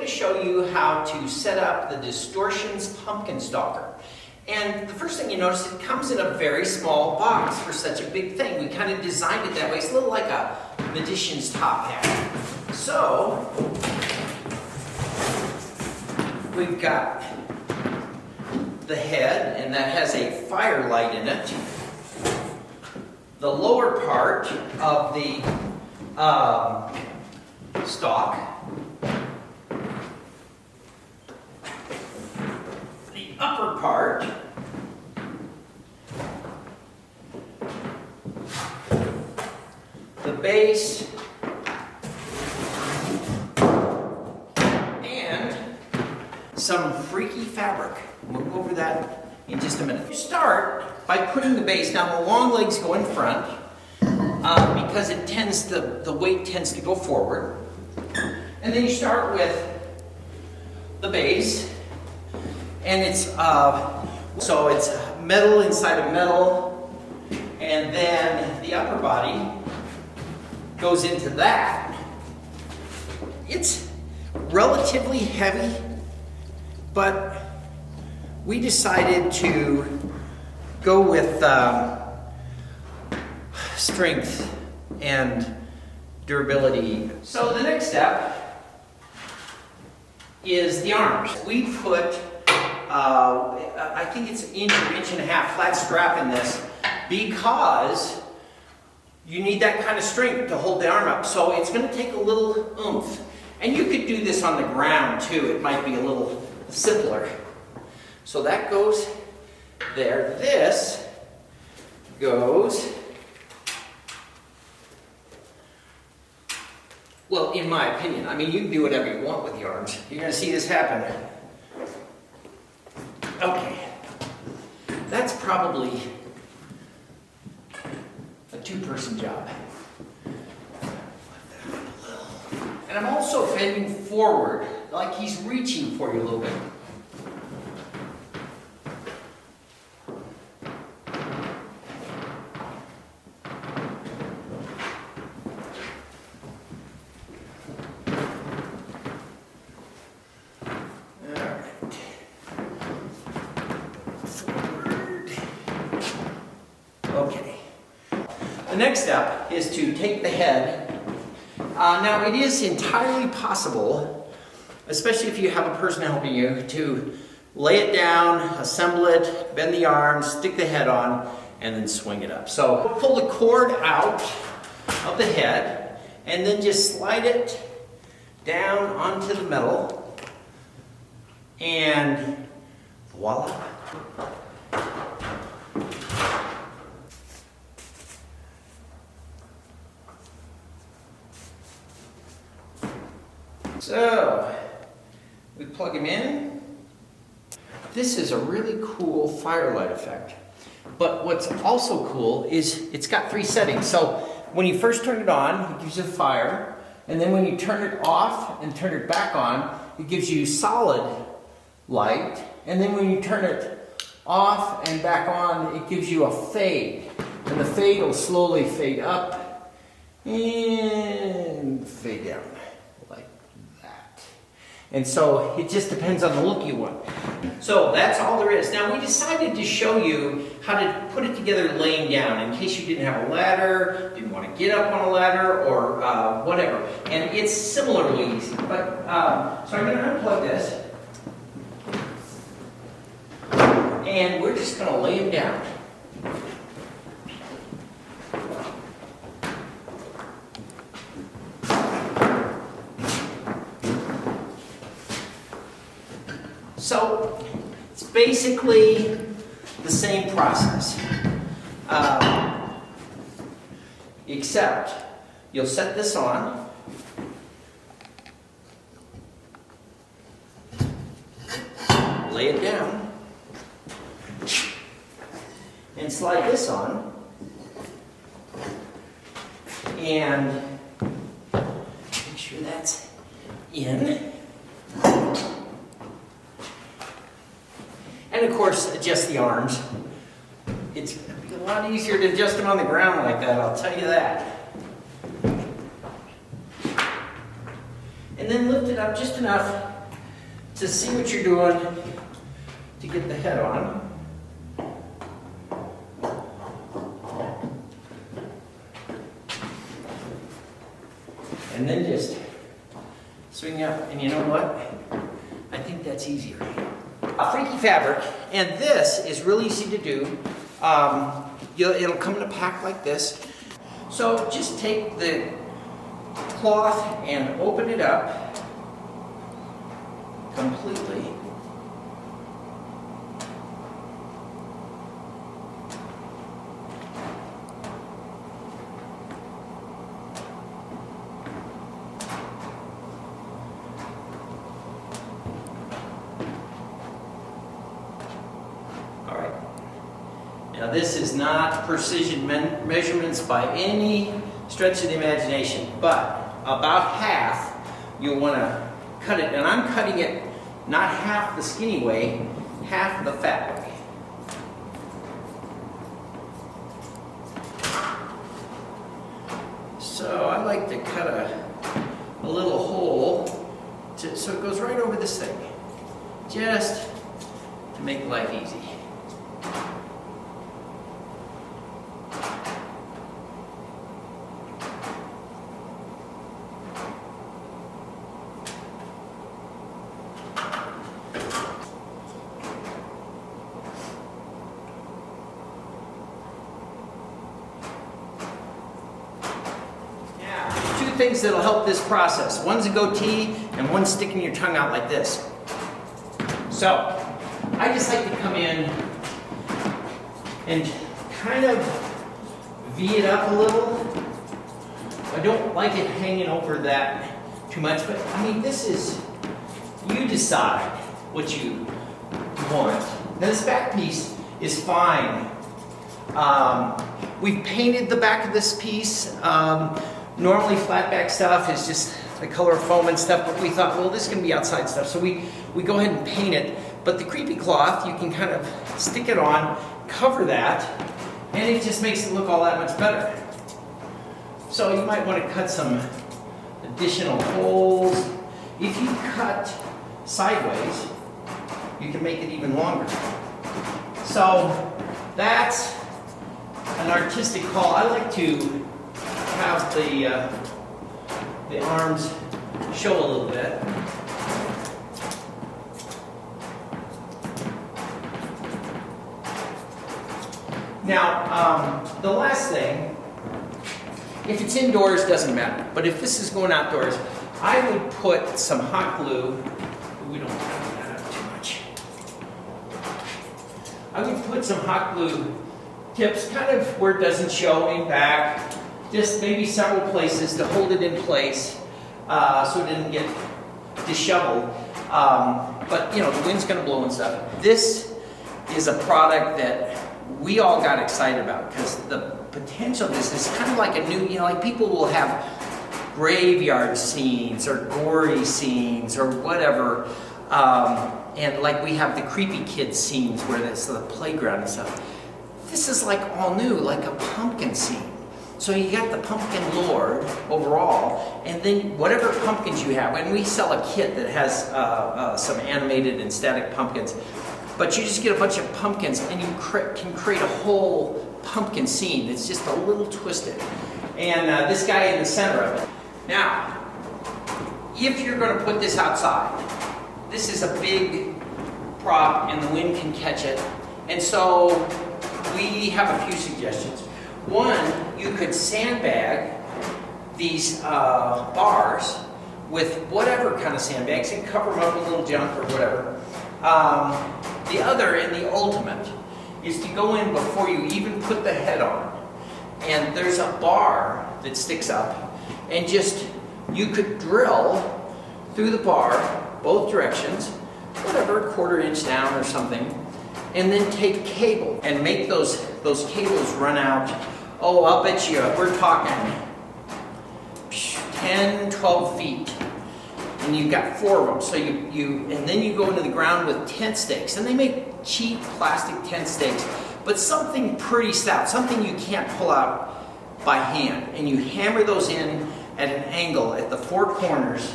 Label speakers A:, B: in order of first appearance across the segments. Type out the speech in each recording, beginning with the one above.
A: to show you how to set up the Distortions Pumpkin Stalker. And the first thing you notice, it comes in a very small box for such a big thing. We kind of designed it that way. It's a little like a magician's top hat. So, we've got the head, and that has a firelight in it. The lower part of the stalk. The upper part. The base. And some freaky fabric. We'll go over that in just a minute. You start by putting the base down. The long legs go in front because it tends the weight tends to go forward. And then you start with the base, and it's so it's metal inside of metal, and then the upper body goes into that. It's relatively heavy, but we decided to go with strength and durability. So the next step is the arms. We put, I think it's an inch or inch and a half flat strap in this because you need that kind of strength to hold the arm up. So it's going to take a little oomph. And you could do this on the ground too. It might be a little simpler. So that goes there. This goes, well, in my opinion, I mean, you can do whatever you want with the arms. You're going to see this happen. Okay. That's probably a two-person job. And I'm also bending forward, like he's reaching for you a little bit. Okay. The next step is to take the head. Now it is entirely possible, especially if you have a person helping you, to lay it down, assemble it, bend the arms, stick the head on, and then swing it up. So pull the cord out of the head and then just slide it down onto the metal, and voila. So, we plug him in. This is a really cool firelight effect. But what's also cool is it's got 3 settings. So, when you first turn it on, it gives you fire. And then when you turn it off and turn it back on, it gives you solid light. And then when you turn it off and back on, it gives you a fade. And the fade will slowly fade up and fade down. And so it just depends on the look you want. So that's all there is. Now we decided to show you how to put it together laying down in case you didn't have a ladder, didn't want to get up on a ladder, or whatever. And it's similarly easy. But so I'm going to unplug this. And we're just going to lay him down. So, it's basically the same process, except you'll set this on, lay it down, and slide this on, and make sure that's in. And of course, adjust the arms. It's going to be a lot easier to adjust them on the ground like that, I'll tell you that. And then lift it up just enough to see what you're doing to get the head on. And then just swing up, and you know what? I think that's easier. A freaky fabric, and this is really easy to do. It'll come in a pack like this. So just take the cloth and open it up completely. Now this is not precision measurements by any stretch of the imagination, but about half you'll want to cut it, and I'm cutting it not half the skinny way, half the fat way. So I like to cut a little hole so it goes right over this thing, just to make life easy. Things that'll help this process. One's a goatee and one's sticking your tongue out like this. So I just like to come in and kind of V it up a little. I don't like it hanging over that too much, but I mean, this is, you decide what you want. Now this back piece is fine. We've painted the back of this piece. Normally flat back stuff is just the color of foam and stuff, but we thought, well, this is going to be outside stuff, so we go ahead and paint it. But the creepy cloth, you can kind of stick it on, cover that, and it just makes it look all that much better. So you might want to cut some additional holes. If you cut sideways, you can make it even longer. So that's an artistic call. I like to have the arms show a little bit. Now, the last thing, if it's indoors, doesn't matter. But if this is going outdoors, I would put some hot glue. We don't have that up too much. I would put some hot glue tips, kind of where it doesn't show in back. Just maybe several places to hold it in place so it didn't get disheveled. But you know, the wind's going to blow and stuff. This is a product that we all got excited about because the potential of this is kind of like a new, you know, like people will have graveyard scenes or gory scenes or whatever. And like we have the creepy kids scenes where it's the playground and stuff. This is like all new, like a pumpkin scene. So you got the pumpkin lord overall, and then whatever pumpkins you have, and we sell a kit that has some animated and static pumpkins, but you just get a bunch of pumpkins and you can create a whole pumpkin scene that's just a little twisted. And this guy in the center of it. Now, if you're going to put this outside, this is a big prop and the wind can catch it, and so we have a few suggestions. One, you could sandbag these bars with whatever kind of sandbags and cover them up with a little junk or whatever. The other, and the ultimate, is to go in before you even put the head on. And there's a bar that sticks up, and just, you could drill through the bar, both directions, whatever, 1/4 inch down or something, and then take cable and make those cables run out. Oh, I'll bet you, we're talking 10, 12 feet. And you've got 4 of them. So and then you go into the ground with tent stakes. And they make cheap plastic tent stakes, but something pretty stout, something you can't pull out by hand. And you hammer those in at an angle at the 4 corners,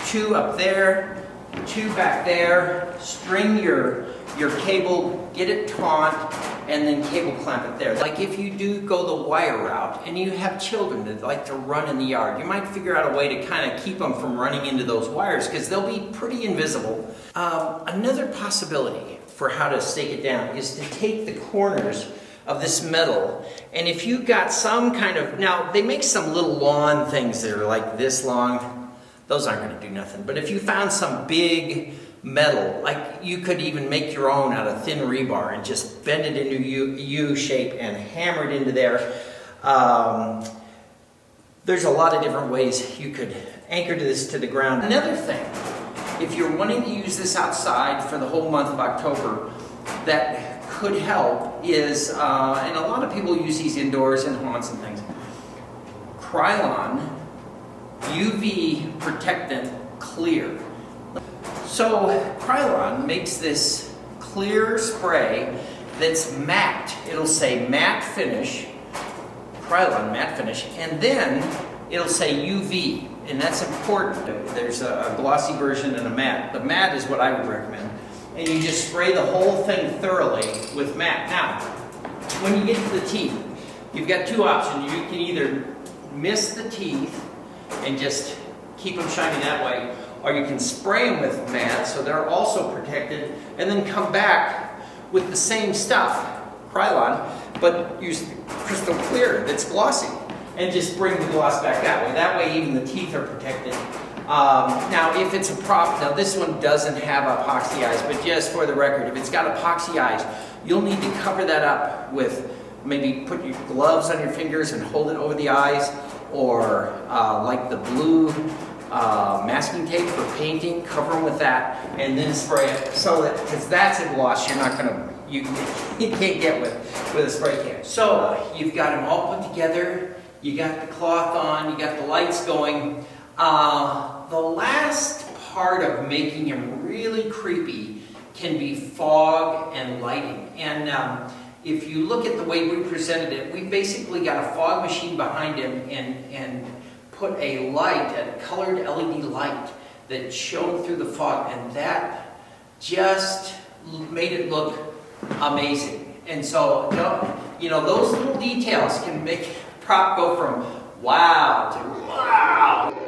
A: 2 up there, 2 back there, string your cable, get it taut, and then cable clamp it there. Like if you do go the wire route and you have children that like to run in the yard, you might figure out a way to kind of keep them from running into those wires because they'll be pretty invisible. Another possibility for how to stake it down is to take the corners of this metal, and if you got some kind of, now they make some little lawn things that are like this long, those aren't going to do nothing, but if you found some big metal, like you could even make your own out of thin rebar and just bend it into U shape and hammer it into there. There's a lot of different ways you could anchor this to the ground. Another thing, if you're wanting to use this outside for the whole month of October, that could help is, and a lot of people use these indoors in haunts and things, Krylon UV protectant clear. So Krylon makes this clear spray that's matte. It'll say matte finish, Krylon matte finish, and then it'll say UV, and that's important. There's a glossy version and a matte. The matte is what I would recommend. And you just spray the whole thing thoroughly with matte. Now, when you get to the teeth, you've got 2 options. You can either miss the teeth and just keep them shiny that way, or you can spray them with matte so they're also protected, and then come back with the same stuff, Krylon, but use crystal clear that's glossy, and just bring the gloss back that way. That way even the teeth are protected. Now if it's a prop, now this one doesn't have epoxy eyes, but just for the record, if it's got epoxy eyes, you'll need to cover that up with, maybe put your gloves on your fingers and hold it over the eyes, or like the blue masking tape for painting, cover them with that, and then spray it, so that, because that's a gloss you're not gonna, you can't get with a spray can. So you've got them all put together, you got the cloth on, you got the lights going. The last part of making them really creepy can be fog and lighting. And if you look at the way we presented it, we basically got a fog machine behind him and put a light, a colored LED light that shone through the fog, and that just made it look amazing. And so, you know, those little details can make a prop go from wow to wow.